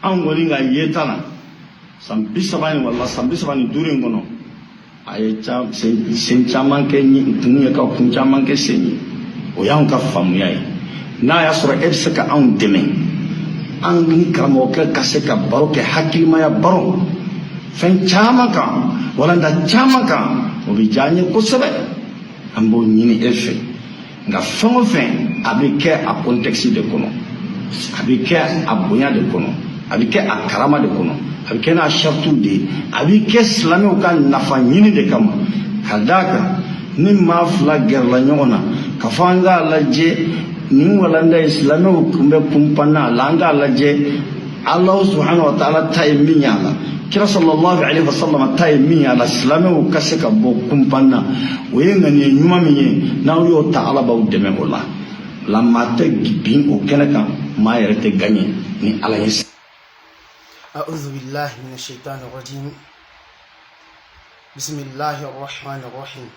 an kɔni ka yeta la san 30 wala san 35 kɔnɔ a ye sen caman kɛ tun ye ka kun caman kɛ sen ye o y'anw ka faamuya ye n'a y'a sɔrɔ e bɛ se ka anw dɛmɛ an ni karamɔgɔkɛ ka se ka baro kɛ hakilimaya baro fɛn caman kan walanda caman kan o bɛ diya an ye kosɛbɛ an b'o ɲini e fɛ nka fɛn o fɛn a bɛ kɛ a contexte de kɔnɔ a bɛ kɛ a bonya de kɔnɔ a bɛ kɛ a karama de kɔnɔ a bɛ kɛ n'a sarituw de ye a bɛ kɛ silamɛw ka nafa ɲini de kama ka d'a kan ni maa fila gɛrɛla ɲɔgɔn na ka fɔ an k'a lajɛ nin walanda ye silamɛw tun bɛ kunpanna a la an k'a lajɛ Allahu subhanahu wa ta'ala ta ye min y'a la kira sallallahu alaihi wasallam ta ye min y'a la silamɛw ka se ka bɔ kunpanna o ye ŋaniya ɲuman min ye n'aw y'o ta Ala b'aw dɛmɛ o la maa tɛ bin o kɛnɛ kan maa yɛrɛ tɛ gaɲɛ ni Ala ye. أعوذ بالله من الشيطان الرجيم بسم الله الرحمن الرحيم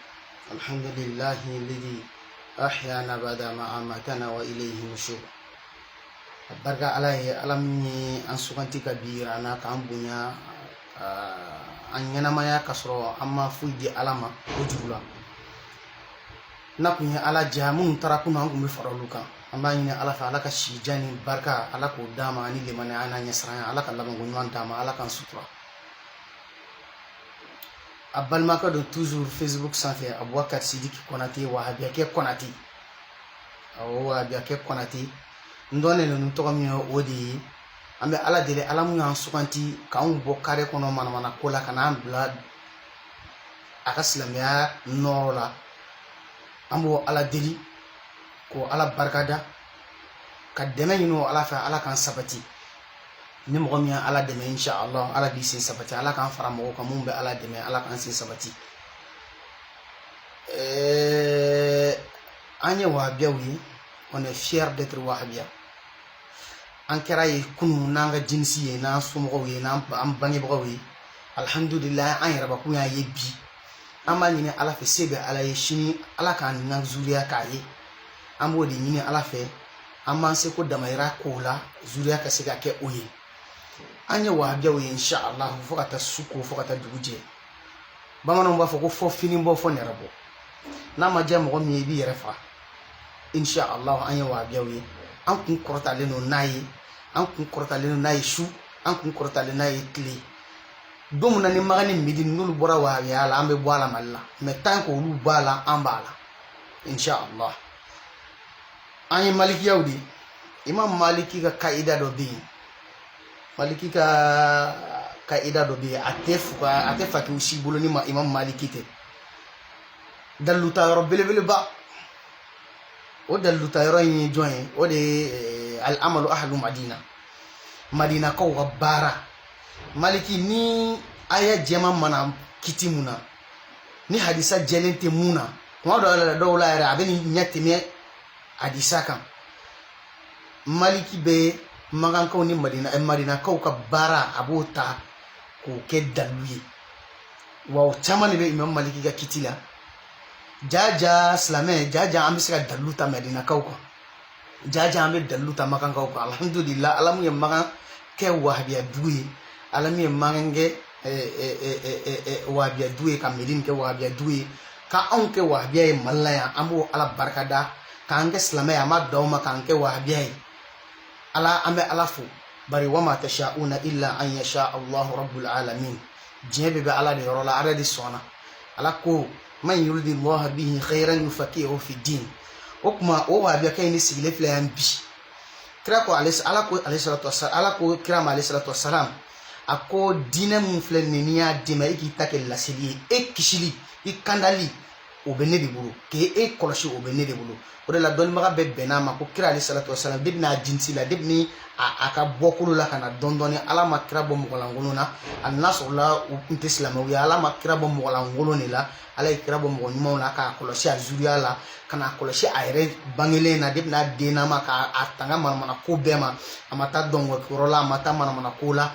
الحمد لله الذي أحيانا بعد ما أماتنا وإليه النشور بركة عليه ألمني أن سكنتي كبير أنا كأمبنيا أن ينامي كسر أما فيدي ألما وجولا نكوني على جامون تراكم أنكم بفرلوكا amba ɲini ala fɛ ala ka sija ni barika ala k'o d'a ma ani limaniya n'a ɲɛsiranya ala ka labanko ɲuman d'a ma ala k'an sutura a balimakɛ don toujours Facebook sanfɛ Abubakar Sidiki Konate wahabiyakɛ Konate awɔ wahabiyakɛ Konate n dɔnnen ninnu tɔgɔ min ye o de ye an bɛ ala deli ala mun y'an suganti k'anw bɔ kare kɔnɔ manamana ko la ka n'an bila a ka silamɛya nɔrɔ la an b'o ala deli ko ala barkada ka dɛmɛ ɲini o ala fɛ ala k'an sabati ni mɔgɔ min ala dɛmɛ inshallah ala b'i sen sabati ala k'an fara mɔgɔw kan mun bɛ ala dɛmɛ ala k'an sen sabati an ye wahabiyaw ye on est fier d'être wahabia an kɛra ye kunu n'an ka jinsi ye n'an somɔgɔw ye n'an bangebagaw ye alhamdulillah an yɛrɛbakun y'a ye bi an b'a ɲini ala fɛ se bɛ ala ye sini ala k'an ŋa zuriya k'a ye an b'o de ɲini ala fɛ an b'an se ko damayira kow la zuriya ka se ka kɛ o ye an ye wahabiyaw ye inshallah fo ka taa su ko fo ka taa dugu jɛ bamananw b'a fɔ ko fɔ fini bɔ fɔ nɛrɛ bɔ n'a ma diya mɔgɔ min ye i b'i yɛrɛ faga inshallah an ye wahabiyaw ye an kun kɔrɔtalen don n'a ye an kun kɔrɔtalen don n'a ye su an kun kɔrɔtalen n'a ye tile don min na ni maga ni midi n'olu bɔra wahabiya la an bɛ bɔ a la Mali la mais tant que olu b'a la an b'a la inshallah an ye malikiyaw de imam maliki ka kaida dɔ bɛ yen maliki ka kaida dɔ bɛ yen a tɛ fakiw si bolo ni imam maliki tɛ daliluta yɔrɔ belebeleba o daliluta yɔrɔ in ye jɔn ye o de ye al-amalu ahlu madinakaw ka baara maliki ni aya jɛma mana kiti mun na ni hadisa jɛlen tɛ mun na kuma dɔw la yɛrɛ a bɛ ni ɲɛ tɛmɛ hadisa kan maliki bɛ magankaw ni madinakaw ka baara a b'o ta k'o kɛ dalilu ye wa o caman de bɛ imam maliki ka kiti la jaja silamɛ jaja an bɛ se ka dalilu ta madinakaw kan jaja an bɛ dalilu ta magankaw kan alhamdulillah ala mun ye magan kɛ wahabiya dugu ye ala min ye magan kɛ wahabiya dugu ye ka medini kɛ wahabiya dugu ye ka anw kɛ wahabiya ye Mali la yan an b'o ala barikada k'an kɛ silamɛ a ma d'aw ma k'an kɛ wahabiya ye ala an bɛ ala fo bari wa ma tasha'una illa an yasha Allahu rabbul alamin diɲɛ bɛ ala de yɔrɔ la ala de sɔnna ala ko man yuridi Allah bihi khairan yufaqihu fi din o kuma o wahabiya kɛ ni sigilen filɛ yan bi kira ko ala ko alayhi salatu wassalam ala ko kira ma alayhi salatu wassalam a ko diinɛ mun filɛ nin n'i y'a d'i ma e k'i ta kɛ laseli ye e kisili i kandali o bɛ ne de bolo k'e kɔlɔsi o bɛ ne de bolo o de la dɔnnibaga bɛɛ bɛnn'a ma ko kira alayhi salatu wasalam depi n'a jinsi la depi ni a ka bɔkolo la ka na dɔɔni dɔɔni ala ma kira bɔ mɔgɔlankolon na hali n'a sɔrɔla u tun tɛ silamɛw ye ala ma kira bɔ mɔgɔlankolon de la ala ye kira bɔ mɔgɔ ɲumanw la k'a kɔlɔsi a zuriya la ka n'a kɔlɔsi a yɛrɛ bangelen na depi n'a denna ma k'a tanga manamana ko bɛɛ ma a ma taa dɔnkɔkiyɔrɔ la a ma taa manamana ko la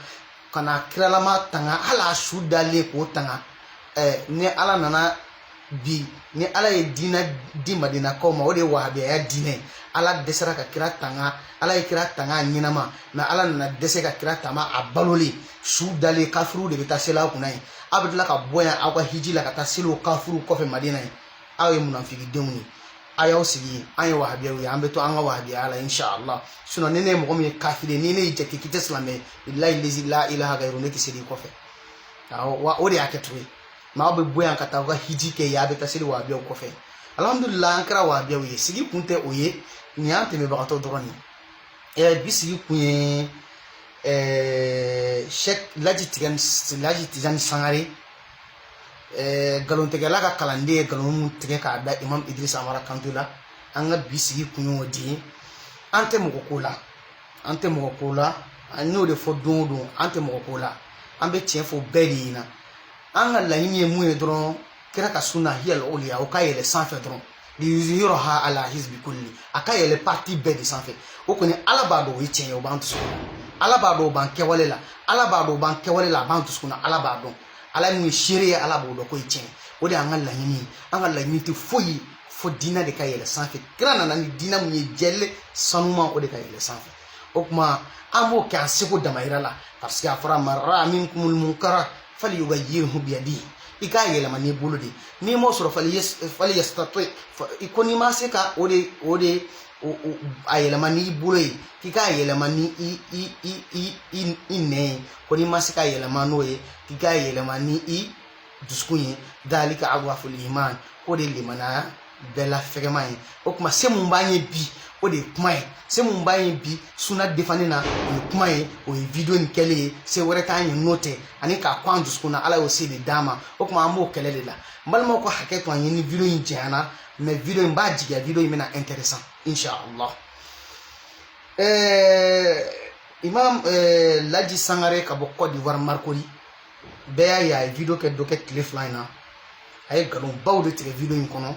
ka n'a kiralama tanga hali a su dalen k'o tanga ni ala nana bi ni ala ye dina di madina ko ma o de wahabiya ya dine ala desera ka kira tanga ala ye kira tanga nyinama na ala na dese ka kira tama abaloli su dale kafiru de beta sela kunai abdullah ka boya akwa hijila ka ta selo kafiru ko fe madina awe munafiki demuni ayaw sigi ay wahabiya wi ambe to anga wahabiya ala inshallah suno nene mo mi kafire nene je kiti islamé billahi la ilaha gairu ne kisiri ko fe wa odi aketwe ma be boyan ka ta ga hijike ya be ta selo wahabiya ko fe alhamdulillah ankara wahabiya wi sigi kunte oye nyante me bakato droni bisi kunye Cheikh Laji Tidiane Sangare galon tege la ka kalande galon tege ka da Imam Idrissa Amara Kantula anga bisi kunyo di ante mokokola anno de fo don ante mokokola ambe tien fo berina anga la yinye muye dron kira ka sunna hiyal oliya o kayele sanfe dron liyuzhiruha ala hizbi kulli akayele parti bedi sanfe o koni alabado yitien o bantu so alabado ban kewalela alabado ban kewalela bantu skuna alabado ala mu shiri alabado ko yitien o de anga la yini ti foyi fo dina de kayele sanfe kira na ni dina mu jelle sanuma o de kayele sanfe o kuma amo ka siko damaira la parce que afra marra minkumul munkara falyughayyirhu bi yadihi ikayele mani buludi ni mo soro fali yastati ikoni maseka ode ayele mani buloi kikayele mani inne koni maseka yele manoye kikayele mani duskunye dalika agwaful iman ode limana bela fegemai okuma semumbanye bi ode kumai semumbanye bi suna defanina o kumai o video ni kele se wore ka anyi note ani ka kwan duskuna ala o se de dama okuma amo kelele la malmo ko haketo anyi ni video yin jana mais video mba jiga video imena intéressant inshallah imam Laji Sangare ka bokko di war markoli be ya video ke doket cliffline ay galon bawde te video yin kono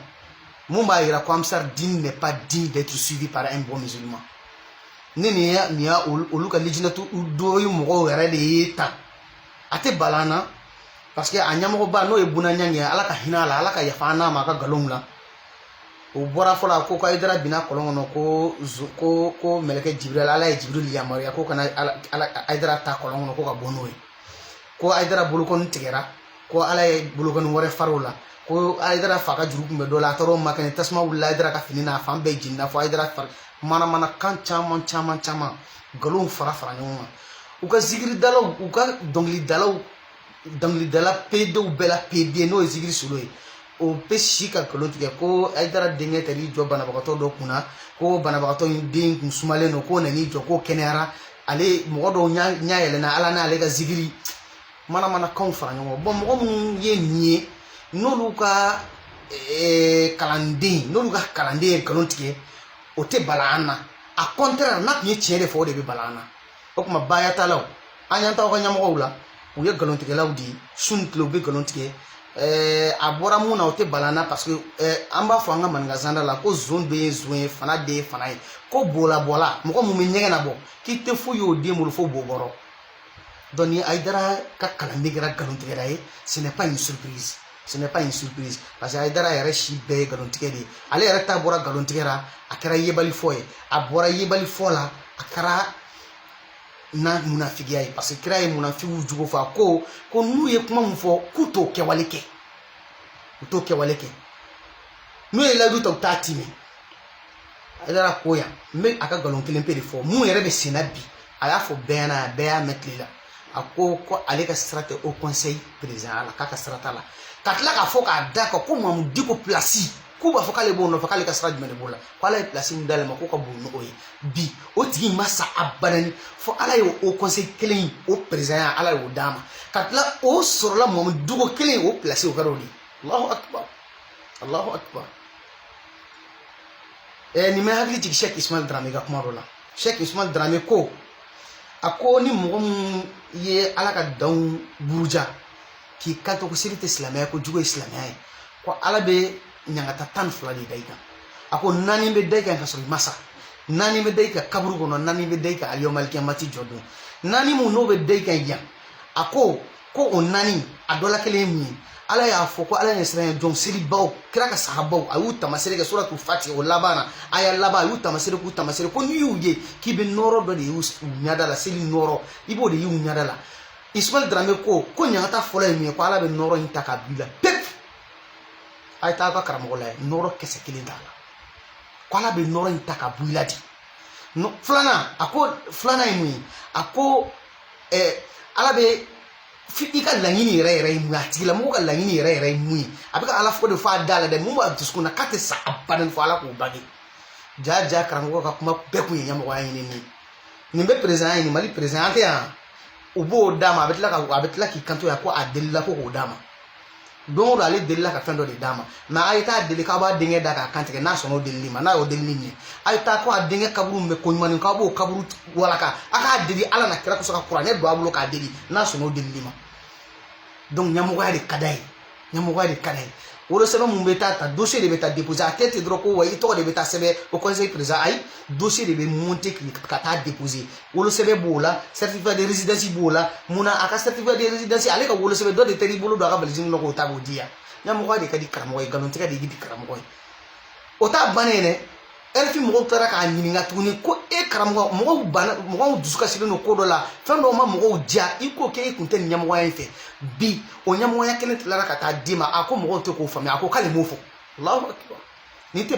Mumba ira kwamsar din n'est pas digne d'être suivi par un bon musulman. Niya oluka lijinatu udoyu mogo yara de yeta. Ate balana parce que anyamo ba no ebuna nyange alaka hinala alaka yafana maka galongla. O bora fola ko ka idara bina kolongo ko meleke Jibril ala Jibril ya Maria ko kana ala idara ta kolongo ko ka bonwe. Ko idara bulukon tigera ko ala bulukon wore farola. Ko aidara faka juru kumbe dola toro makane tasma wulla aidara ka finina fambe jinna fo aidara far mana kan chama galon fara nyoma uka zigiri dalaw uka dongli dala pedo bela pede no zigiri suloy o peshika galon tige ko aidara denge tari jo bana bakato do kuna ko bana bakato ding musumale no ko nani jo ko kenera ale mogodo nya yelena ala na ale ga zigiri mana kan fara nyoma bon mogo mun ye nie nolu ka kalande galon tige o te balana a contraire na ni tiere fo de be balana o kuma baya talaw anyanta ko nyamo la o ye galon tige lawdi sun tlo be galon tige abora muna o te balana parce que amba fo anga manga zanda la ko zone be zone fana de fana ko bola mo mu nyega na bo ki te fo yo de mo fo boboro doni aidara ka kalande gara galon tige ray ce n'est pas une surprise. Ce n'est pas une surprise parce que Aïdara yare shi be galon tigeri ale yare ta bora galon tigera akara yebali foye abora yebali fola akara na munafiki ay parce que kira munafiku jugo fa ko nu ye kuma mu fo kuto ke waleke nu ye la duto tatime Aïdara koya me aka galon kilen pe fo mu yare be senabi aya fo bena beya metlila ako ko ale ka strate au conseil président ala ka strata la katla ka fo ka dako ko mamu diko place ko ba fo kale bonno fo kale ka strate mene bola ko ala place mu dale mako ka bonno oyi bi o tigi masa abadan fo ala yo au conseil kelen o président ala yo dama katla o sorla mamu diko kelen o place o garoli Allahu akbar ni me hagli tigi Cheikh Ismail Dramé ga kuma rola Cheikh Ismail Dramé ko ako ni mugum ye ala ka daw buruja ki kanto ko sirite islamaya ko jugo islamaya ko ala be nyangata tan fulani dayka ako nani be dayka ka so masa nani be dayka kabru ko nani be dayka al yawmal qiyamati jodo nani mo no be dayka ya ako ko on nani adola kele mi ala y'a fɔ ko ala ɲɛ siran jɔn selibaw kira ka sahabaw a y'u tamasere kɛ suratu fati o laban na a y'a laban a y'u tamasere k'u tamasere ko n'i y'u ye k'i bɛ nɔrɔ dɔ de y'u ɲada la seli nɔrɔ i b'o de y'u ɲada la Ismaël Dramé ko ɲagata fɔlɔ ye min ye ko ala bɛ nɔrɔ in ta k'a b'i la pepu a ye taa ka karamɔgɔ la nɔrɔ kisɛ kelen t'a la ko ala bɛ nɔrɔ in ta k'a b'i la di filanan a ko filanan ye mun ye a ko ala bɛ i ka laɲini yɛrɛ ye mun ye a tigilamɔgɔ ka laɲini yɛrɛ ye mun ye a bɛ ka ala fɔ de fɔ a da la dɛ mun b'a dusukun na k'a tɛ sa abadan fɔ ala k'o bange ja karamɔgɔ ka kuma bɛɛ kun ye ɲɛmɔgɔya ɲini nin bɛ perezan ɲini mali perezan tɛ yan u b'o d'a ma a bɛ tila k'i kanto yan ko a delila ko k'o d'a ma don o don ale delila ka fɛn dɔ de d'a ma mɛ a ye taa deli k'a b'a denkɛ da k'a kantigɛ n'a sɔnna o delili ma n'a y'o delili ɲɛ a ye taa ko a denkɛ kaburu min bɛ ko ɲumanin k'a b'o kaburu walaka a k'a deli ala na kira kosɔn ka kuranɛ don a bolo k'a deli n'a sɔnna o delili ma donc ɲɛmɔgɔya de ka d'a ye ɲɛmɔgɔya de ka d'a ye wolosɛbɛn mun bɛ ta dossier de bɛ taa déposer a tɛ ten dɔrɔn ko wa i tɔgɔ de bɛ taa sɛbɛn au conseil président ayi dossier de bɛ monter ka taa déposer wolosɛbɛn b'o la certificat de résidence b'o la munna a ka certificat de résidence ale ka wolosɛbɛn dɔ de tɛr'i bolo don a ka valise kɔnɔ k'o ta k'o di yan ɲɛmɔgɔya de ka di karamɔgɔ ye nkalontigɛ de di karamɔgɔ ye o t'a bannen dɛ RFI mɔgɔw taara k'a ɲininka tuguni ko karamɔgɔ mɔgɔw dusu kasilen don ko dɔ la fɛn dɔw ma mɔgɔw diya i ko k'e kun tɛ nin ɲɛmɔgɔya in fɛ bi o ɲɛmɔgɔya kelen tilara ka taa d'i ma a ko mɔgɔw tɛ k'o faamuya a ko k'ale m'o fɔ Allahu akbar nin tɛ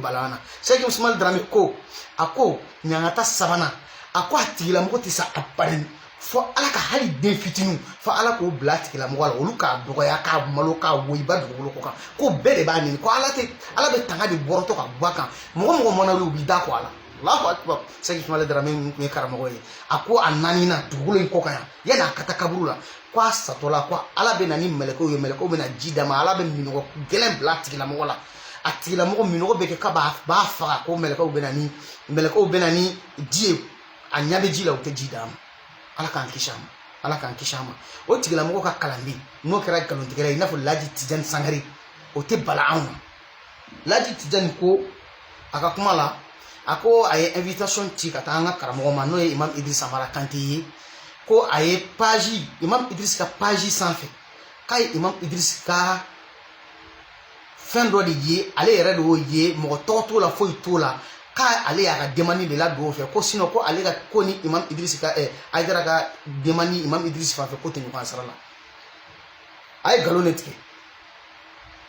bala na Sheikh Ismaël Dramé ko a ko ɲangata sabanan a ko a tigilamɔgɔ tɛ sa abadan fɔ ala ka hali den fitinin fɔ ala k'o bila a tigilamɔgɔ la olu k'a dɔgɔya k'a malo k'a woyi ba dugukolo kɔ kan ko bɛɛ de b'a ɲini ko ala bɛ tanga de bɔrɔtɔ ka bɔ a kan mɔgɔ mana wuli u b'i da kɔ a la Allahu akbar Sheikh Ismaël Dramé kun ye karamɔgɔ ye a ko a naaninan dugukolo in kɔ kan yan yanni a ka taa kaburu la ko a satɔla ko ala bɛ na ni mɛlɛkɛw ye mɛlɛkɛw bɛ na ji d'a ma ala bɛ minɔgɔ gɛlɛn bila a tigilamɔgɔ la a tigilamɔgɔ minɔgɔ bɛ kɛ k'a b'a faga ko mɛlɛkɛw bɛ na ni ji ye a ɲɛ bɛ ji la u tɛ ji d'a ma ala k'an kisi a ma o tigilamɔgɔ ka kalanden n'o kɛra nkalontigɛla ye i n'a fɔ Laji Tijani Sangare o tɛ bala anw na Laji Tijani ko a ka kuma la a ko a ye invitation ci ka taa an ka karamɔgɔ ma n'o ye Imam Idrissa Mara Kante ye ko a ye page Imam Idrissa ka page sanfɛ k'a ye Imam Idrissa ka fɛn dɔ de ye ale yɛrɛ de y'o ye mɔgɔ tɔgɔ t'o la foyi t'o la k'ale y'a ka demande de la don o fɛ ko sinon ko ale ka ko ni Imam Idrissa ka Aidara ka demande Imam Idrissa fan fɛ ko tɛ ɲɔgɔn sara la a ye nkalon de tigɛ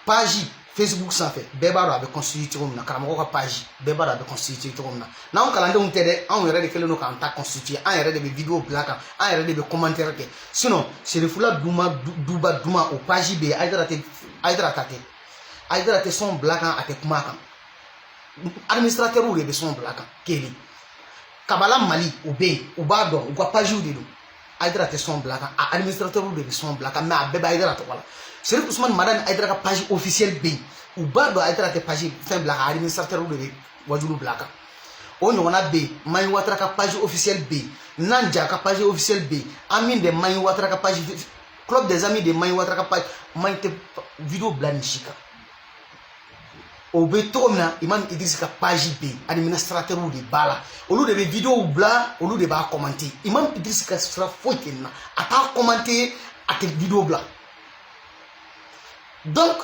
page Facebook sanfɛ bɛɛ b'a dɔn a bɛ constituer cogo min na karamɔgɔ ka page bɛɛ b'a dɔn a bɛ constituer cogo min na n'anw kalandenw tɛ dɛ anw yɛrɛ de kɛlen don k'an ta constituer an yɛrɛ de bɛ video bila kan an yɛrɛ de bɛ commentaire kɛ sinon Serifula Duba Duma o page bɛ yen Aidara ta tɛ Aidara tɛ sɔn bila kan a tɛ kuma kan administrateur de bɛ sɔn bila kan kelen Kabala Mali u bɛ yen u b'a dɔn u ka page de don Aidara tɛ sɔn bila kan a administrateur de bɛ sɔn bila kan mais a bɛɛ bɛ Aidara tɔgɔ la Serif Ousmane Madani Aidara ka page officielle bɛ yen u b'a dɔn Aidara tɛ page fɛn bila kan administrateur de bɛ wajulu bila kan o ɲɔgɔnna bɛ yen Mayi Watara ka page officielle bɛ yen Nanja ka page officielle bɛ yen Amin de Mayi Watara ka page Club des Amis de Mayi Watara ka page Mayi tɛ video bila nin si kan o bɛ cogo min na Imam Idrissa ka page bɛ yen administrateur de b'a la olu de bɛ video bila olu de b'a commenter Imam Idrissa ka sira foyi tɛ nin na a t'a commenter a tɛ video bila donc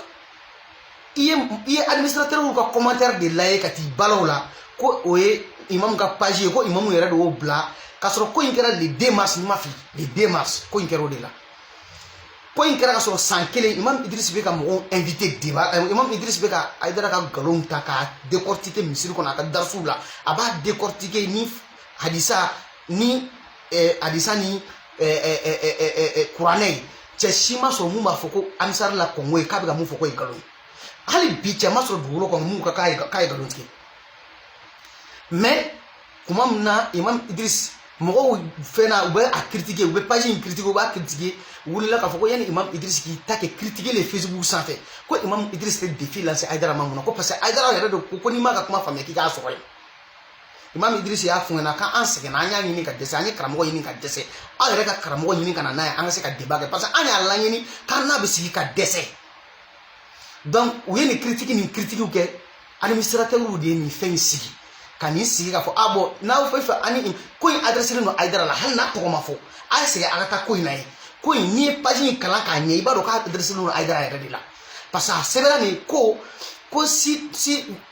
i ye administrateur ka commentaire de lajɛ ka t'i bala o la ko o ye imam ka page ye ko imam yɛrɛ de y'o bila k'a sɔrɔ ko in kɛra le 2 mars ni ma fili le 2 mars ko in kɛra o de la ko in kɛra ka sɔrɔ san kelen Imam Idrissa bɛ ka mɔgɔw invité débat Imam Idrissa bɛ ka Aidara ka nkalonw ta k'a décortiquer misiri kɔnɔ a ka darasiw la a b'a décortiquer ni hadisa ni kuranɛ ye cɛ si ma sɔrɔ mun b'a fɔ ko amisari la kɔngɔ ye k'a bɛ ka mun fɔ ko ye nkalon ye hali bi cɛ ma sɔrɔ dugukolo kɔnɔ mun ka k'a ye nkalon tigɛ mais kuma min na Imam Idrissa mɔgɔw fɛn na u bɛ a critiquer u bɛ page in critiquer u b'a critiquer wulila k'a fɔ ko yanni Imam Idrissa k'i ta kɛ critiquer le Facebook sanfɛ ko Imam Idrissa tɛ défi lancer Aidara ma mun na ko parce que Aidara yɛrɛ de ko n'i ma ka kuma faamuya k'i k'a sɔrɔ yen Imam Idrissa y'a fɔ ɲɛna k'an sɛgɛnna an y'a ɲini ka dɛsɛ an ye karamɔgɔ ɲini ka dɛsɛ aw yɛrɛ ka karamɔgɔ ɲini ka na n'a ye an ka se ka débat kɛ parce que an y'a laɲini k'an n'a bɛ sigi ka dɛsɛ donc u ye nin critiquew kɛ administrateur de ye nin fɛn in sigi ka nin sigi k'a fɔ ah bon n'aw fɛ ani ko in adressé don Aidara la hali n'a tɔgɔ ma fɔ a ye segin a ka taa ko in na ye ko ni page kala ka ɲɛ i b'a dɔn k'a adresse lo Aïdara yɛrɛ de la parce que a sɛbɛnna ni ko si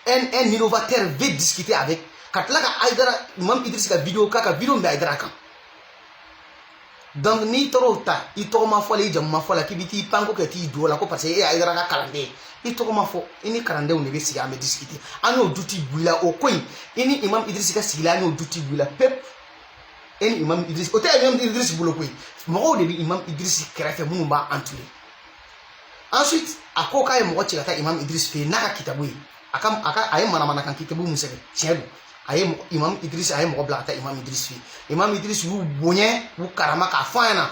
un innovateur veut discuter avec ka tila ka Aïdara Imam Idriss ka vidéo k'a vidéo bɛ Aïdara kan donc n'i taara o ta i tɔgɔ ma fɔ la i jamu ma fɔ la k'i bɛ t'i panko kɛ t'i don o la ko parce que e ye Aïdara ka kalanden i tɔgɔ ma fɔ i ni kalandenw de bɛ sigi an bɛ discuter an y'o du ti wulila o ko in i ni Imam Idriss ka sigi la an y'o du ti wulila pep e ni Imam Idriss o tɛ Imam Idriss bolo koyi mɔgɔw de bɛ Imam Idriss kɛrɛfɛ minnu b'a entouré ensuite a ko k'a ye mɔgɔ ci ka taa Imam Idriss fɛ yen n'a ka kitabu ye a ye manamanakan kitabu mun sɛbɛn tiɲɛ don a ye Imam Idriss a ye mɔgɔ bila ka taa Imam Idriss fɛ yen Imam Idriss y'u bonya y'u karama k'a fɔ an ɲɛna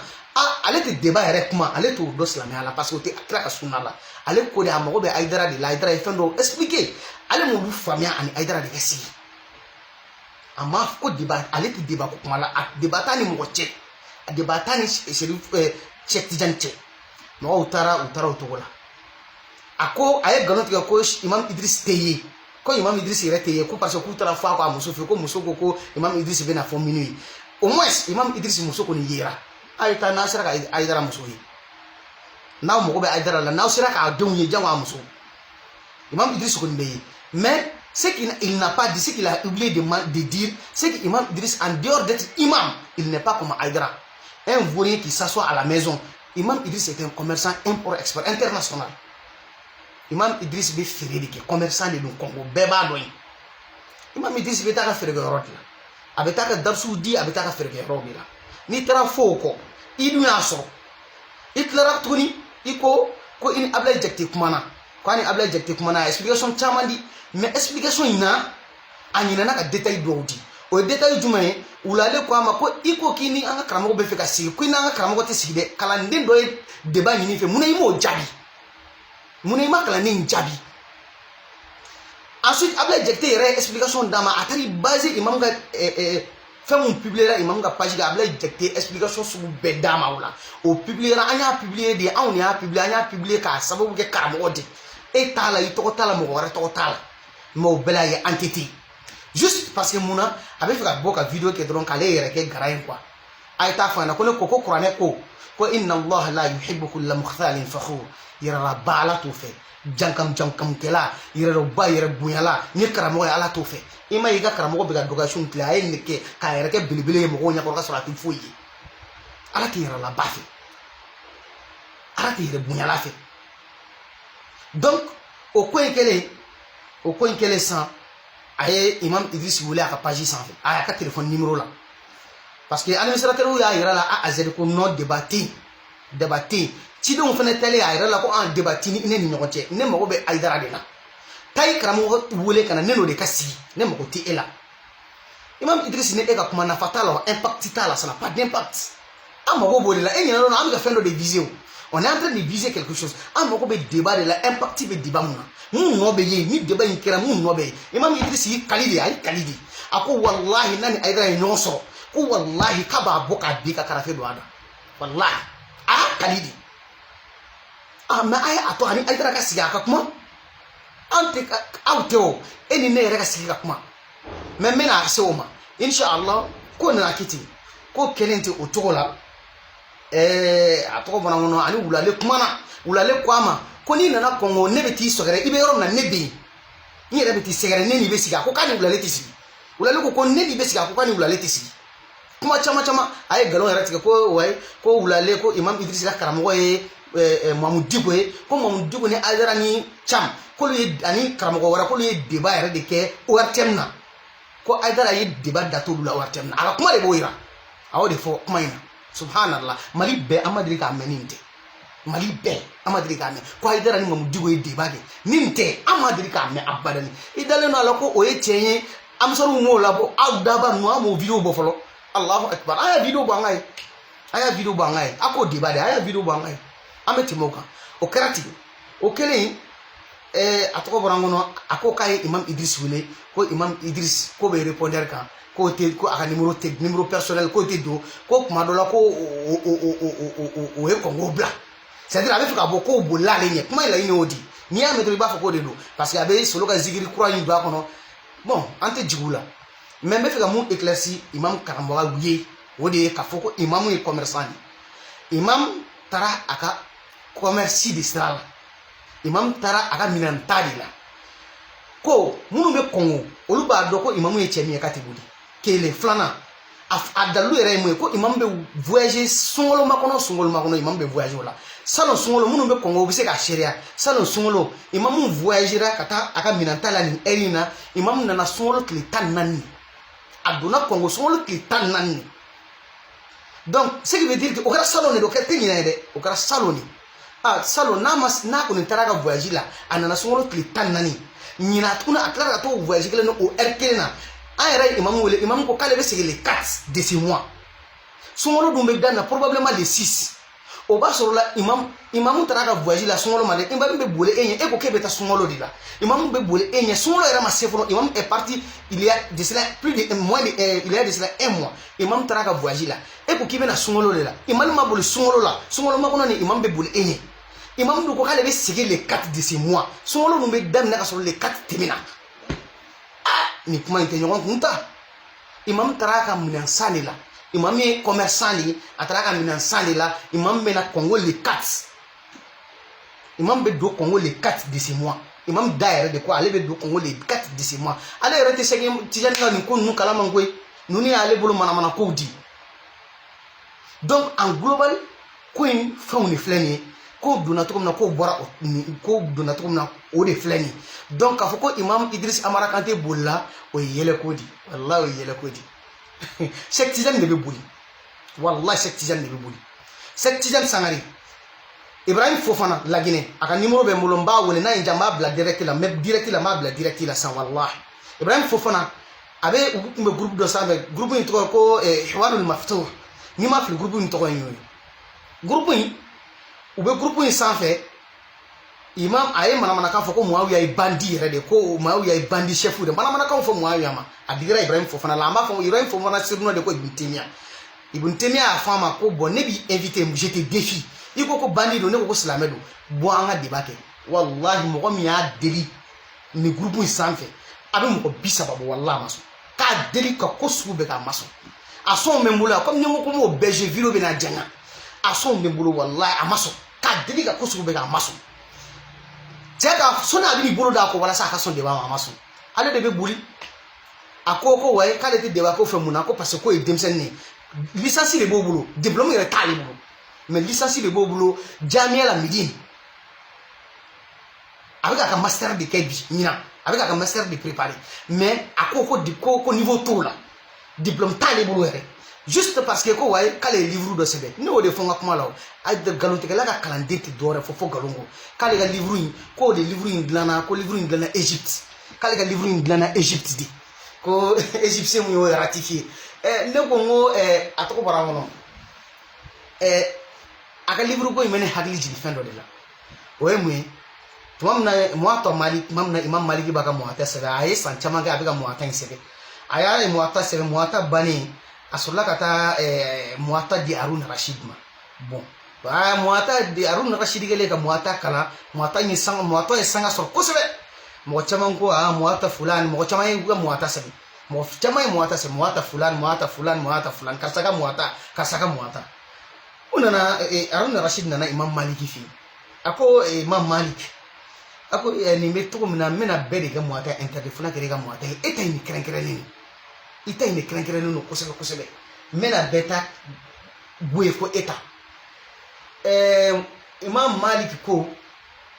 ale tɛ débat yɛrɛ kuma ale t'o dɔn silamɛya la parce que o tɛ kira ka sunna la ale ko de a mago bɛ Aïdara de la Aïdara ye fɛn dɔw expliquer ale m'olu faamuya ani Aïdara de ka sigi a ma fɔ ko débat ale tɛ débat ko kuma la a débat t'a ni mɔgɔ cɛ a débat t'a ni Cheikh Tidiane cɛ mɔgɔw taara o cogo la a ko a ye nkalon tigɛ ko Imam Idriss tɛ ye ko Imam Idriss yɛrɛ tɛ ye ko parce que k'u taara fɔ a ko a muso fɛ ko muso ko Imam Idriss bɛna fɔ minnu ye au moins Imam Idriss muso kɔni yera a ye taa n'a sera ka Aïdara muso ye n'aw mago bɛ Aïdara la n'aw sera k'a denw ye jango a muso Imam Idriss kɔni bɛ ye mais ce qu'il n'a pas dit ce qu'il a oublié de dire c'est que Imam Idriss en dehors d'être imam il n'est pas comme Aïdara un vaurien qui s'assoit à la maison Imam Idriss est un commerçant import-export international Imam Idriss bɛ feere de kɛ commerçant de don Congo bɛɛ b'a dɔn ye Imam Idriss bɛ taa ka feerekɛyɔrɔ de la a bɛ taa ka darisiw di a bɛ taa ka feerekɛyɔrɔ de la n'i taara fɔ o kɔ i dun y'a sɔrɔ i tilara tuguni i ko i ni Ablaye Jakite kumana ko a ni Ablaye Jakite kumana a explication caman di mais explication in na a ɲinɛna ka détail dɔw di o ye détail jumɛn ye wulale ko a ma ko i ko k'i ni an ka karamɔgɔ bɛ fɛ ka sigi ko i n'an ka karamɔgɔ tɛ sigi dɛ kalanden dɔ ye débat ɲini fɛ mun na i m'o jaabi mun na i ma kalanden in jaabi ensuite Ablaye Jakite yɛrɛ explication d'a ma a taara i basé imam ka fɛn mun publiera imam ka page kan Ablaye Jakite explication sugu bɛɛ d'a ma o la o publiera an y'a publier de anw de y'a publier an y'a publier k'a sababu kɛ karamɔgɔ de e t'a la i tɔgɔ t'a la mɔgɔ wɛrɛ tɔgɔ t'a la mais o bɛɛ la a ye entêté juste parce que mun na a bɛ fɛ ka bɔ ka vidéo kɛ dɔrɔn k'ale yɛrɛ kɛ gara ye quoi a ye t'a fɔ a ɲɛna ko ne ko kuranɛ ko inna Allah la yuhibbu kulla mukhtalin fakhur yɛrɛla ba ala t'o fɛ jankamkɛla yɛrɛ ba yɛrɛ bonyala ni karamɔgɔ ye ala t'o fɛ i ma ye i ka karamɔgɔ bɛ ka dɔgɔyation tile a ye nin kɛ k'a yɛrɛ kɛ belebele ye mɔgɔw ɲɛkɔrɔ ka sɔrɔ a tɛ foyi ye ala tɛ yɛrɛla ba fɛ ala tɛ yɛrɛ bonyala fɛ donc o ko in kɛlen san a ye Imam Idriss wele a ka page sanfɛ a y'a ka téléphone numéro la parce que administrateur y'a yira la A à Z ko non débat tɛ yen cidenw fana tɛlen a yɛrɛ la ko an débat tɛ ni ne ni ɲɔgɔn cɛ ne mago bɛ Aïdara de la taa i karamɔgɔ wele ka na ne n'o de ka sigi ne mago tɛ e la Imam Idriss ni e ka kuma nafa t'a la wa impact t'a la ça n'a pas d'impact an mago b'o de la e ɲinɛ dɔrɔn an bɛ ka fɛn dɔ de viser o on est en train de viser quelque chose an mago bɛ débat de la impact bɛ débat mun na mun nɔ bɛ yen ni débat in kɛra mun nɔ bɛ yen Imam Idriss y'i kali de a ye kali de a ko walahi n'a ni Aïdara ye ɲɔgɔn sɔrɔ ko walahi k'a b'a bɔ k'a bin ka karafe don a da walahi a y'a kali de mais a ye a to ani Aïdara ka sigi a ka kuma an tɛ aw tɛ o e ni ne yɛrɛ ka sigi ka kuma mais n bɛna se o ma inshallah ko nana kɛ ten ko kelen tɛ o cogo la a tɔgɔ bɔra n kɔnɔ ani wulale kumana wulale ko a ma ko n'i nana kɔngɔ ne bɛ t'i sɔgɔrɛ i bɛ yɔrɔ min na ne bɛ yen n yɛrɛ bɛ t'i sɛgɛrɛ ne n'i bɛ sigi a ko k'a ni wulale tɛ sigi wulale ko ne n'i bɛ sigi a ko k'a ni wulale tɛ sigi kuma caman a ye nkalon yɛrɛ tigɛ ko wayi ko wulale ko Imam Idriss ka karamɔgɔ ye Mamu Diko ye ko Mamu Diko ni Aïdara ni Cam k'olu ye ani karamɔgɔ wɛrɛ k'olu ye débat yɛrɛ de kɛ ORTM na ko Aïdara ye débat da t'olu la ORTM na a ka kuma de b'o yira a y'o de fɔ kuma in na subhanallah Mali bɛɛ an ma deli k'a mɛn nin tɛ Mali bɛɛ an ma deli k'a mɛn ko Aïdara ni Mamu Diko ye débat kɛ nin tɛ an ma deli k'a mɛn abadani i dalen don a la ko o ye tiɲɛ ye amisariw m'o labɔ aw daba ninnu an m'o vidéo bɔ fɔlɔ Allahu akbar a y'a vidéo bɔ an ka ye a k'o débat de a y'a vidéo bɔ an ka ye an bɛ tɛmɛ o kan o kɛra ten o kɛlen a tɔgɔ bɔra n kɔnɔ a ko k'a ye Imam Idriss wele ko Imam Idriss ko bɛ répondeur kan ko a ka numéro personnel k'o tɛ don ko kuma dɔ la ko o ye kɔngɔ bila c'est à dire a bɛ fɛ ka bɔ k'o bolila ale ɲɛ kuma in laɲini y'o di n'i y'a mɛn dɔrɔn i b'a fɔ k'o de don parce que a bɛ solo ka zikiri kura in don a kɔnɔ bon an tɛ jigin u la mais n bɛ fɛ ka mun éclairci imam karamɔgɔ ye o de ye k'a fɔ ko imam ye commerçant de imam tara aka commerce de sira la imam tara aka minanta de la ko minnu bɛ kɔngɔ olu b'a dɔn ko imamu ye cɛ min ye k'a tɛ boli kelen filanan a dalu yɛrɛ ye mun ye ko imam bɛ voyager sunkalo makɔnɔ imam bɛ voyager o la salon sunkalo minnu bɛ kɔngɔ u bɛ se ka seereya salon sunkalo imamu voyagera ka taa a ka minanta la nin heure in na imam nana sunkalo tile 14 a donna kɔngɔ sunkalo tile 14 donc ce qui veut dire que o kɛra salon de don o kɛra tɛ ɲinɛ ye dɛ o kɛra salon de salon n'a kɔni taara ka voyage la a nana sunkalo tile 14 ɲina tuguni a tilara ka t'o voyage kelen na o heure kelen na an yɛrɛ ye imamu wele imamu ko k'ale bɛ segin le 4 de ce mois sunkalo dun bɛ daminɛ probablement le 6 o b'a sɔrɔ la imamu taara ka voyage la sunkalo ma dɛ imamu bɛ boli e ɲɛ e ko k'e bɛ taa sunkalo de la imamu bɛ boli e ɲɛ sunkalo yɛrɛ ma se fɔlɔ imamu est parti il y a de cela plus de moins de il y a de cela 1 mois imamu taara ka voyage la e ko k'i bɛ na sunkalo de la imamu ma boli sunkalo la sunkalo makɔnɔ ni imamu bɛ boli e ɲɛ imamu dun ko k'ale bɛ segin le 4 de ce mois sunkalo dun bɛ daminɛ ka sɔrɔ le 4 tɛmɛna ni kuma in tɛ ɲɔgɔn kun ta imam taara ka minɛn san de la imam ye commerçant de a taara ka minɛn san de la imam bɛ na Congo le 4 imam bɛ don Congo le 4 de ce mois imam da yɛrɛ de ko ale bɛ don Congo le 4 de ce mois ale yɛrɛ tɛ segin Tijani ka nin ko ninnu kalama koyi ninnu y'ale bolo manamana kow di donc en global ko in fɛnw de filɛ nin ye ko donna cogo min na ko bɔra ko donna cogo min na o de filɛ nin ye donc k'a fɔ ko imam Idris Amara Kante bolila o ye yɛlɛko di wallahi o ye yɛlɛko di Cheikh Tijani de bɛ boli wallahi Cheikh Tijani de bɛ boli Cheikh Tijani Sangare Ibrahim Fofana Laginɛ a ka numéro bɛ n bolo n b'a wele n'a ye n diya n b'a bila direct la mais direct la n b'a bila direct la san wallahi Ibrahim Fofana a bɛ u tun bɛ groupe dɔ sanfɛ groupe in tɔgɔ ko Hiwarul Maftuh n'i m'a fili groupe in tɔgɔ ye y'o ye groupe in u bɛ groupe in sanfɛ imam a ye manamanakan fɔ ko Muawiya ye bandi yɛrɛ de ko Muawiya ye bandi chef de manamanakan fɔ Muawiya ma a digira Ibrahim Fofana la an b'a fɔ Ibrahim Fofana sirina de ko Ibn Taymiya y'a fɔ a ma ko bon ne b'i invité je te défie i ko bandi don ne ko silamɛ don bɔ an ka débat kɛ wallahi mɔgɔ min y'a deli nin groupe in sanfɛ a bɛ mɔgɔ 30 bɔ wallahi a ma sɔn k'a deli ka ko sugu bɛɛ k'a ma sɔn a sɔn bɛ n bolo comme ni n ko ko m'o bɛɛ jouer vidéo bɛ na janya a sɔn bɛ n bolo wallahi a ma sɔn k'a deli ka ko sugu bɛɛ k'a ma sɔn cɛ ka sɔnni a bɛ n'i bolo d'a ko walasa a ka sɔn débat ma a ma sɔn ale de bɛ boli a ko wayi k'ale tɛ débat ko fɛ mun na ko parce que k'o ye denmisɛnnin ye licence de b'o bolo diplôme yɛrɛ t'ale bolo mais licence de b'o bolo Jamia la Médine a bɛ k'a ka master de kɛ bi ɲinan a bɛ k'a ka master de préparer mais a ko niveau t'o la diplôme t'ale bolo yɛrɛ juste parce que ko wayi k'ale ye livre dɔ sɛbɛn ne y'o de fɔ n ka kuma la o a nkalontigɛla ka kalanden tɛ dɔwɛrɛ fɔ nkalon kɔ k'ale ka livre in k'o de livre in dilanna ko livre in dilanna Égypte k'ale ka livre in dilanna Égypte de ko égyptien mun y'o ratifié ne ko n ko a tɔgɔ bɔra n kɔnɔ a ka livre ko in bɛ ne hakili jigin fɛn dɔ de la o ye mun ye tuma min na Muwatta Malik tuma min na Imam Maliki b'a ka Muwatta sɛbɛn a ye san caman kɛ a bɛ ka Muwatta in sɛbɛn a y'a ye Muwatta sɛbɛn Muwatta bannen a sɔrɔla ka taa Muwatta di Harun Rashid ma bon Muwatta di Harun Rashid kɛlen ka Muwatta kalan Muwatta ye sanga sɔrɔ kosɛbɛ mɔgɔ caman ko Muwatta fulani mɔgɔ caman ye ka Muwatta sɛbɛn mɔgɔ caman ye Muwatta sɛbɛn Muwatta fulani karisa ka Muwatta o nana Harun Rashid nana Imam Maliki fɛ yen a ko Imam Malik a ko nin bɛ cogo min na n bɛna bɛɛ de kɛ Muwatta interdit fana kɛra i ka Muwatta ye e ta in de kɛrɛnkɛrɛnnen don i ta in de kɛrɛnkɛrɛnnen don kosɛbɛ kosɛbɛ n bɛna bɛɛ ta bɔ yen fo e ta Imam Malik ko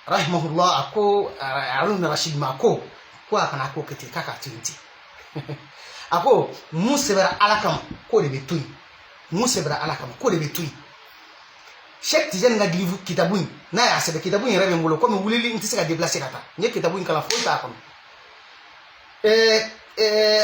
rahimahullah a ko Harun Rashid ma ko a kana ko kɛ ten k'a k'a to yen ten a ko mun sɛbɛnna Ala kama k'o de bɛ to yen mun sɛbɛnna Ala kama k'o de bɛ to yen Cheikh Tijani ka livre kitabu in n'a y'a sɛbɛn kitabu in yɛrɛ bɛ n bolo komi wulili n tɛ se ka déplacer ka taa n ye kitabu in kalan foyi t'a kɔnɔ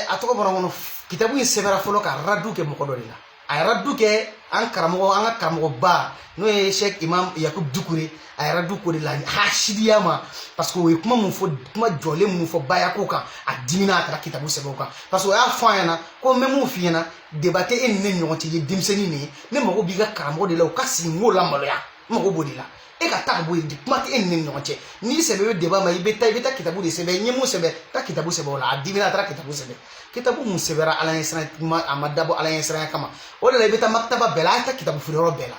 a tɔgɔ bɔra n kɔnɔ kitabu in sɛbɛnna fɔlɔ ka radu kɛ mɔgɔ dɔ de la a ye radu kɛ an ka karamɔgɔba n'o ye Cheikh Imam Yakub Dukure a ye radu k'o de la hasidiya ma parce que o ye kuma jɔlen mun fɔ bayako kan a dimina a taara kitabu sɛbɛn o kan parce que o y'a fɔ an ɲɛna ko n bɛ mun f'i ɲɛna débat tɛ e ni ne ni ɲɔgɔn cɛ i ye denmisɛnnin de ye ne mago b'i ka karamɔgɔ de la o ka sigi n k'o lamaloya n mago b'o de la e ka taa ka bɔ yen kuma tɛ e ni ne ni ɲɔgɔn cɛ n'i sɛbɛn bɛ débat ma i bɛ taa kitabu de sɛbɛn n ye mun sɛbɛn taa kitabu sɛbɛn o la a dimina a taara kitabu sɛbɛn kitabu mun sɛbɛnna Ala ɲɛ siran a ma dabɔ Ala ɲɛ siranya kama o de la i bɛ taa maktaba bɛɛ la a ye taa kitabu feere yɔrɔ bɛɛ la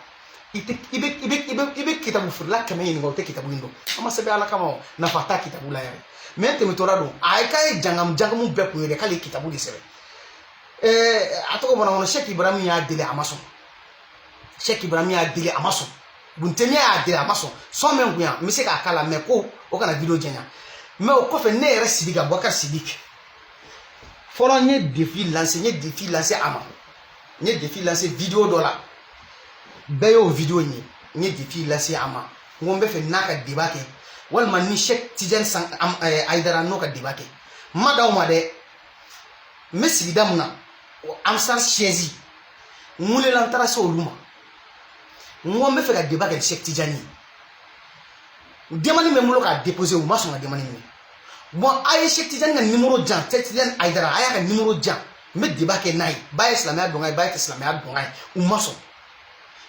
ibe kitabu furla kame yin ngote kitabu indo ama sebe ala kama na fata kitabu la yare mente mitorado ay kay jangam be ko yede kali kitabu di sebe atoko bona wono Sheikh Ibrahim ya dele amaso Sheikh Ibrahim ya dele amaso buntemi ya dele amaso so men guya mi se ka kala me ko o kana video jenya me o ko fe ne yere sidiga Boubacar Sidik folo nye défi lancé ama nye défi lancé vidéo dola bayo vidéo nye défi lancé ama ngombe fe naka debake wal man ni Cheikh Tidiane sang Aidara no ka debake madaw ma de messi damuna am sans chaise mule lantara so luma ngombe fe ka debake Cheikh Tidiane demani me mulo ka déposer ou maso nga demani me bon aye Cheikh Tidiane na numéro jan Cheikh Tidiane Aidara aya ka numéro jan me debake nay baye islamia donga baye islamia donga ou maso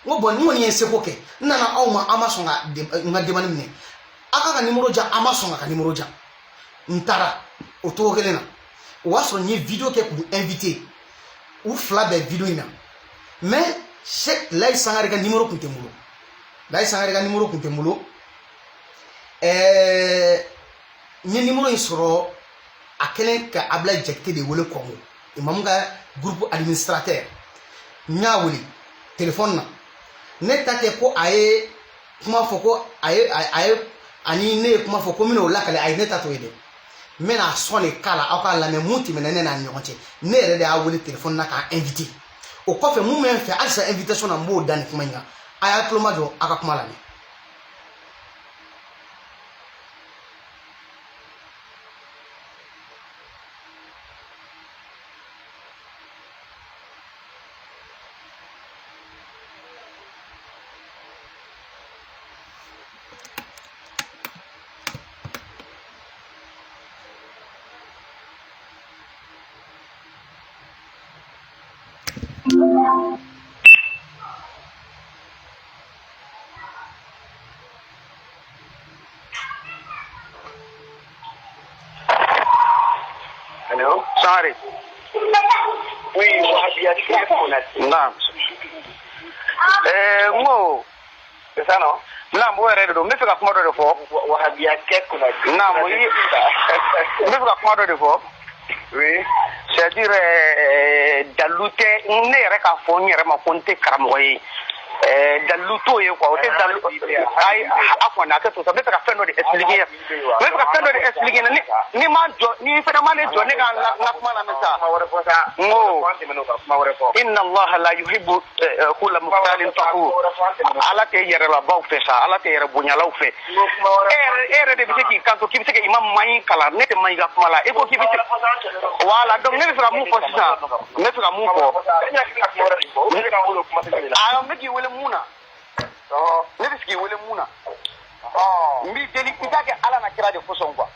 ngo bon mo ni ense ko ke nana awma amaso nga demani me aka ka numéro jan amaso nga ka numéro jan ntara o to kelena o waso ni vidéo ke pour inviter ou flabe vidéo ina mais Cheikh Lay Sangare ka numéro kuntemulo Lay Sangare ka numéro kuntemulo ni numéro isoro akelen ka abla jekte de wole kongo imam ga groupe administrateur nyawuli téléphone na netate ko aye kuma foko aye ani ne kuma foko mino la kale aye netato ede mena sone kala aka la me muti mena na nyonche ne re de awuli téléphone na ka invité o ko fe mu men fe alsa invitation na mo dan kuma nya aya plomado aka kuma la ni Hello? Sorry. Oui, non. Mo. C'est ça, non? Non, moi, je vais faire comment de fois. Non, moi, je vais faire comment de fois. Oui. C'est-à-dire, daluté, on est à fond, on est à compter cramoyer. Daluto ye quoi ote dalu ay afona ka to sabe ka fendo de expliquer me ka fendo de expliquer ni ma jo ni fena ma ne jo ne ga na kuma na mesa ngo inna allah la yuhibbu kull mukhtalin fakhur ala te yere la baw fe sa ala te yere bunya law fe de biteki kanto ki biteki imam mayi kala ne te mayi ga kuma la e ko ki biteki wala donc ne fera mu ko sa ne fera mu ko ah me ki wele muna ne biski wele muna mi deli itake ala na kira de foson quoi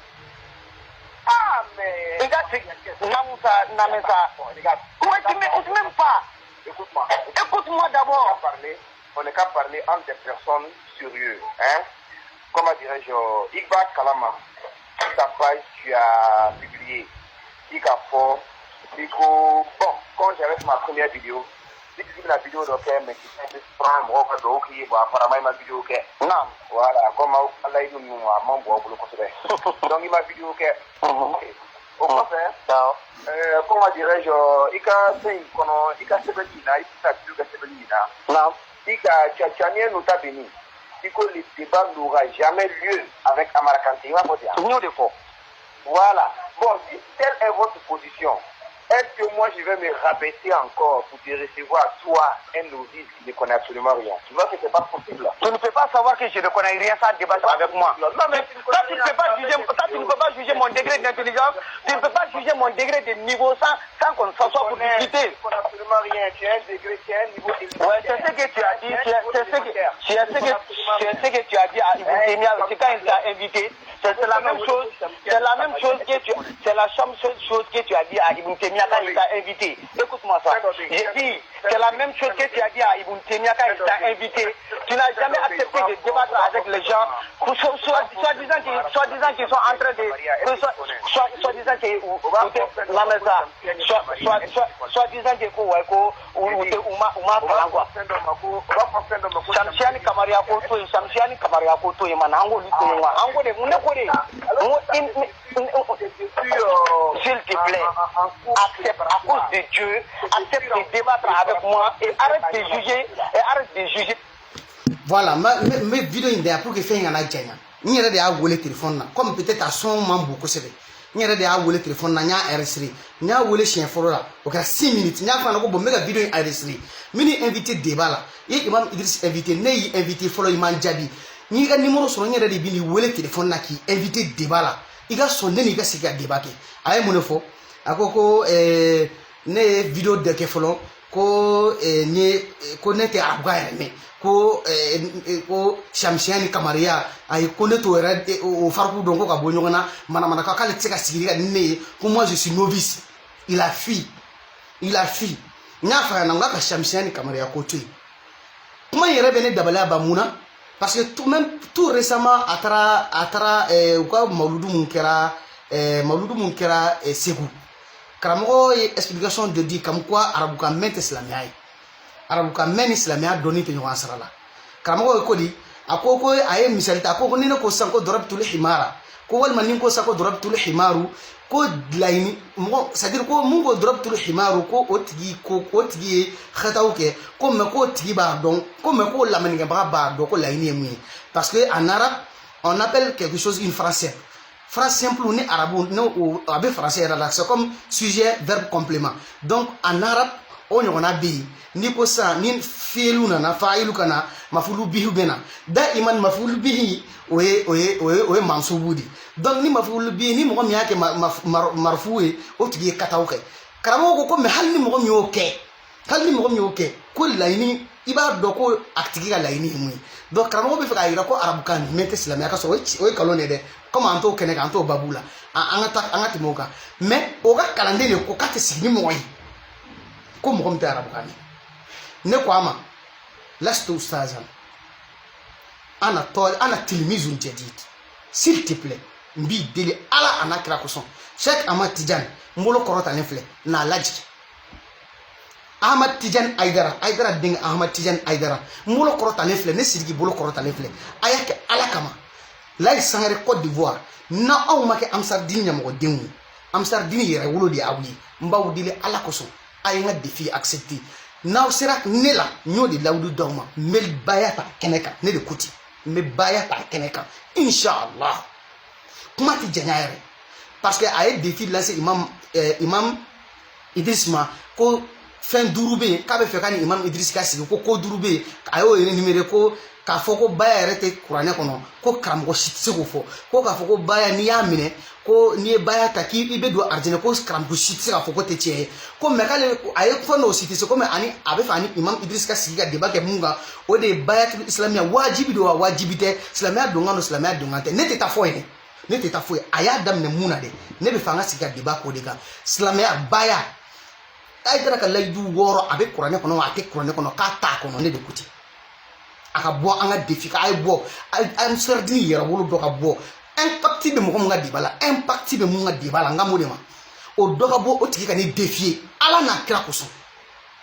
mais igati namusa namesa comment tu m'aimes pas écoute-moi d'abord on n'est qu'à parler entre des personnes sérieuses hein comment dirais-je Igba Kalama ta page tu as publié Igafo Nico bon quand j'avais fait ma première vidéo c'est la vidéo donc mais qui fait prendre moi pas donc qui va apparemment ma vidéo que non voilà comme Allah il nous a mon bois pour le côté donc il ma vidéo que au fait comment dirais-je ika c'est kono ika sebelina ika tuka sebelina non ika tchatchania nous t'a béni iko le débat n'aura jamais lieu avec Amara Kanté va pas dire nous de faux voilà bon si telle est votre position. Est-ce que moi je vais me rabaisser encore pour te recevoir toi un novice qui ne connaît absolument rien? Tu vois que c'est pas possible. Tu ne peux pas savoir que je ne connais rien sans débattre avec moi. Non mais toi tu ne peux pas juger mon degré d'intelligence, tu ne peux pas juger mon degré de niveau sans qu'on s'assoie pour discuter. Tu ne connais absolument rien, tu as un degré, tu as un niveau d'intelligence. Ouais, c'est ce que tu as dit, c'est ce que tu as dit à Ibn Taymiya, c'est quand il t'a invité. C'est la même chose, que tu as dit à Ibn Taymiya quand il t'a invité. Écoute-moi ça. J'ai dit, C'est la même chose que tu as dit à Ibn Taymiyyah quand il t'a invité. Tu n'as jamais accepté de débattre avec les gens, soi-disant qu'ils sont en train de... Soi-disant qu'ils... Soi-disant qu'ils Shamsiani Kamaria Koto, Shamsiani Kamaria Koto, Manango, Ango de Munekore. S'il te plaît, accepte à cause de Dieu, accepte de débattre avec moi et arrête de juger. Voilà, mes vidéos indé pour que fait un agenda. Ni yɛrɛ de y'a wele téléphone na comme peut-être à son man bon kosɛbɛ n yɛrɛ de y'a wele téléphone na n y'a enregistré n y'a wele siɲɛ fɔlɔ la o kɛra 6 minutes n y'a fɔ a ɲɛna ko bon n bɛ ka vidéo in enregistré min ni invité débat la i ye Imam Idriss invité ne y'i invité fɔlɔ i man jaabi n y'i ka numéro sɔrɔ n yɛrɛ de bi n'i wele téléphone na k'i invité débat la i ka sɔn ne n'i ka se ka débat kɛ a ye mun de fɔ a ko ne ye vidéo dɔ kɛ fɔlɔ ko ne tɛ arabukan yɛrɛ mɛn ko Shamsiani Kamaria ay ko ne to yɛrɛ o farku dɔn ko ka bɔ ɲɔgɔn na mana ka k'ale tɛ se ka sigi ka ni ne ye ko moi je suis novice il a fui n y'a fɔ a ɲɛna n ka Shamsiani Kamaria ko to yen kuma in yɛrɛ bɛ ne dabaliya ba mun na parce que tout récemment a taara u ka mawludu mun kɛra Segu karamɔgɔ ye explication de di comme quoi arabukan mɛn tɛ silamɛya ye arabukan mɛn ni silamɛya dɔnni tɛ ɲɔgɔn sara la karamɔgɔ ye ko di a ko a ye misali ta a ko ni ne ko sisan ko darabtul himara ko walima ni ko sisan ko darabtul himaru ko laɲini mɔgɔ c'est à dire ko mun ko darabtul himaru ko o tigi ye xataw kɛ ko mais ko tigi b'a dɔn ko mais ko lamɛnnikɛbaga b'a dɔn ko laɲini ye mun ye parce que en arabe on appelle quelque chose une phrase simple. Phrase simple ni arabe no abe français yɛrɛ la c'est comme sujet verbe complément donc en arabe o ɲɔgɔnna bɛ yen ni ko sisan ni fiilu nana fa'ilu kana mafulu bihi bɛ na da'iman mafulu bihi o ye mansubu di donc ni mafulu bihi ni mɔgɔ min y'a kɛ marfu ye o tigi ye kataw kɛ karamɔgɔ ko mais hali ni mɔgɔ min y'o kɛ ko laɲini i b'a dɔn ko a tigi ka laɲini ye mun ye donc karamɔgɔ bɛ fɛ k'a jira ko arabukan mɛn tɛ silamɛya ka sɔrɔ o ye nkalon de dɛ comme an t'o kɛnɛ kan an t'o babu la an ka tɛmɛ o kan mais o ka kalanden de ko k'a tɛ sigi ni mɔgɔ ye ko mɔgɔ min tɛ arabukan mɛn ne ko a ma lastu ustazan ana tilmizun jadid s'il te plaît n b'i deli ala a n'a kira kosɔn Cheikh Ahmad Tidiane n bolo kɔrɔtalen filɛ n'a lajigi Ahmad Tidiane Aidara denkɛ Ahmad Tidiane Aidara n bolo kɔrɔtalen filɛ ne Sidiki bolo kɔrɔtalen filɛ a y'a kɛ ala kama Laye Sangare Côte d'Ivoire na aw ma kɛ Amsardini ɲɛmɔgɔdenw ye Amsardini yɛrɛ wolo de y'aw ye n b'aw deli ala kosɔn a ye n ka défi accepté n'aw sera ne la n y'o de lawudu d'aw ma n bɛ baya ta kɛnɛ kan ne de ko ten n bɛ baya ta kɛnɛ kan inshallah kuma tɛ janya yɛrɛ parce que a ye défi lase imam Idriss ma ko fɛn 5 bɛ yen k'a bɛ fɛ ka ni imam Idriss ka sigi ko 5 bɛ yen a y'o énuméré ko k'a fɔ ko baya yɛrɛ tɛ kuranɛ kɔnɔ ko karamɔgɔ si tɛ se k'o fɔ ko k'a fɔ ko baya n'i y'a minɛ ko n'i ye baya ta k'i bɛ don arijinɛ ko karamɔgɔ si tɛ se k'a fɔ ko tɛ tiɲɛ ye ko mais k'ale a ye fɛn dɔw si tɛ se ko mais a bɛ fɛ ani imam Idriss ka sigi ka débat kɛ mun kan o de ye bayatul islamiya wajibi don wa wajibi tɛ silamɛya donkan don silamɛya donkan tɛ ne tɛ taa fɔ yen ne tɛ taa fɔ yen a y'a daminɛ mun na dɛ ne bɛ fɛ an ka sigi ka débat k'o de kan silamɛya baya a ye taara ka layidu 6 a bɛ kuranɛ kɔnɔ wa a tɛ kuranɛ kɔnɔ k'a t'a kɔnɔ ne de ko ten a ka bɔ an ka défi k'a ye bɔ Amsardini yɛrɛ wolo dɔ ka bɔ impact bɛ mɔgɔ min ka débat la impact bɛ mun ka débat la n ka m'o de ma o dɔ ka bɔ o tigi ka ne défier ala n'a kira kosɔn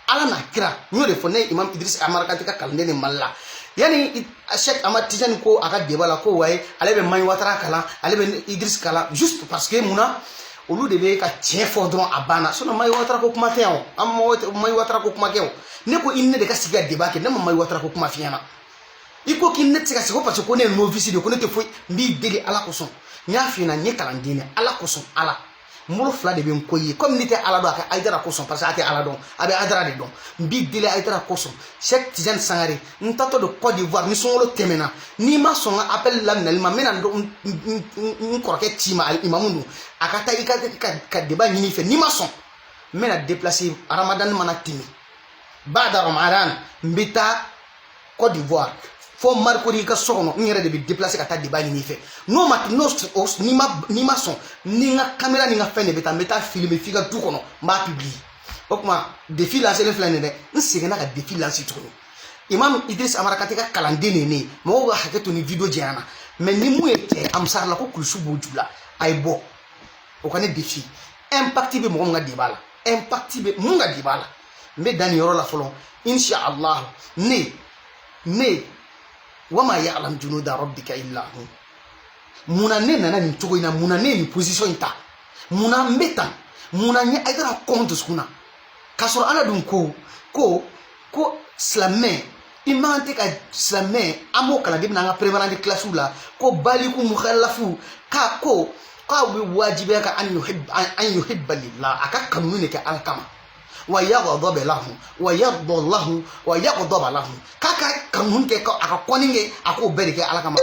ala n'a kira n y'o de fɔ ne ye imam Idriss Amara Kante ka kalanden de Mali la yani Cheikh Ahmad Tidiane ko a ka débat la ko waye ale bɛ Mani Watara kalan ale bɛ Idriss kalan juste parce que mun na olu de bɛ ka tiɲɛ fɔ dɔrɔn a banna sinon Mani Watara ko kuma tɛ yan o an Mani Watara ko kuma kɛ o ne ko i ne de ka sigi ka débat kɛ ne ma Mani Watara ko kuma f'i ɲɛna i ko k'i ne tɛ se ka sigi ko parce que ko ne ye novice de ko ne tɛ foyi n b'i deli ala kosɔn n y'a f'i ɲɛna n ye kalanden de ala kosɔn ala n bolo 2 de bɛ n ko i ye comme n'i tɛ ala dɔn a kɛ Aidara kosɔn parce que a tɛ ala dɔn a bɛ Aidara de dɔn n b'i deli Aidara kosɔn Cheikh Tidiane Sangare n tatɔ de Côte d'Ivoire ni sunkalo tɛmɛna n'i ma sɔn ka appel laminɛli ma n bɛna n kɔrɔkɛ ci ma imamu don a ka taa i ka débat ɲini fɛ n'i ma sɔn n bɛna déplacer Ramadan mana tɛmɛ bada Ramadan n bɛ taa Côte d'Ivoire fo marikori ka so kɔnɔ n yɛrɛ de bɛ déplacer ka taa débat ɲini fɛ n'i ma sɔn ni n ka caméra ni n ka fɛn de bɛ taa n bɛ taa filmer f'i ka du kɔnɔ n b'a publier o kuma défi lancé le filɛ nin dɛ n seginna ka défi lancé tuguni imam Idris Amara Kante ka kalanden ne ne mɔgɔw ka hakɛ to ni video jɛyana mais ni mun ye cɛ amusara la ko kulusi b'o ju la a ye bɔ o ka ne défi impact bɛ mɔgɔ min ka débat la impact bɛ mun ka débat la n bɛ dan nin yɔrɔ la fɔlɔ inshallah ne wama ya'lam junuda rabbika illa hu muna ne nana nin cogo in na muna ne nin position in ta muna n bɛ tan muna n ye Haidara kɔn dusukun na k'a sɔrɔ ala dun ko silamɛ i man tɛ ka silamɛ an b'o kalan depi n'an ka première année classe la ko baliku mukhalafu k'a bɛ wajibiya ka an yuhibba lillah a ka kanu de kɛ ala kama wa yaghdab lahu wa yarda lahu wa yaghdab lahu k'a ka kanu kɛ a ka kɔni kɛ a k'o bɛɛ de kɛ ala kama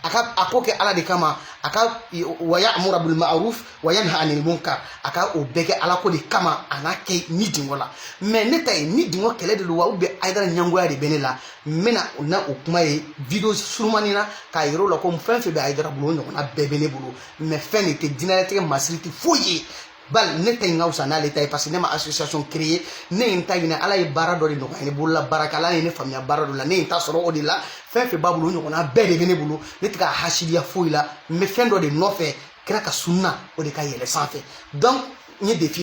a ko kɛ ala de kama a ka wa ya'muru bil ma'ruf wa yanha 'anil munkar a ka o bɛɛ kɛ ala ko de kama a n'a kɛ ni dingo la mais ne ta ye ni dingo kɛlɛ de don wa ou bien Haidara ɲangoya de bɛ ne la n bɛna na o kuma ye video surumani na k'a yir'o la ko fɛn fɛn bɛ Haidara bolo o ɲɔgɔnna bɛɛ bɛ ne bolo mais fɛn de tɛ diinɛlatigɛ masiri tɛ foyi ye bal ne ta in ka wusa n'ale ta ye parce que ne ma association créer ne ye n ta ɲini ala ye baara dɔ de nɔgɔya ne bolo la baara kɛ ala ye ne faamuya baara dɔ la ne ye n ta sɔrɔ o de la fɛn fɛn b'a bolo o ɲɔgɔnna bɛɛ de bɛ ne bolo ne tɛ ka hasiliya foyi la n bɛ fɛn dɔ de nɔfɛ kira ka sunna o de ka yɛlɛ sanfɛ donc n ye défi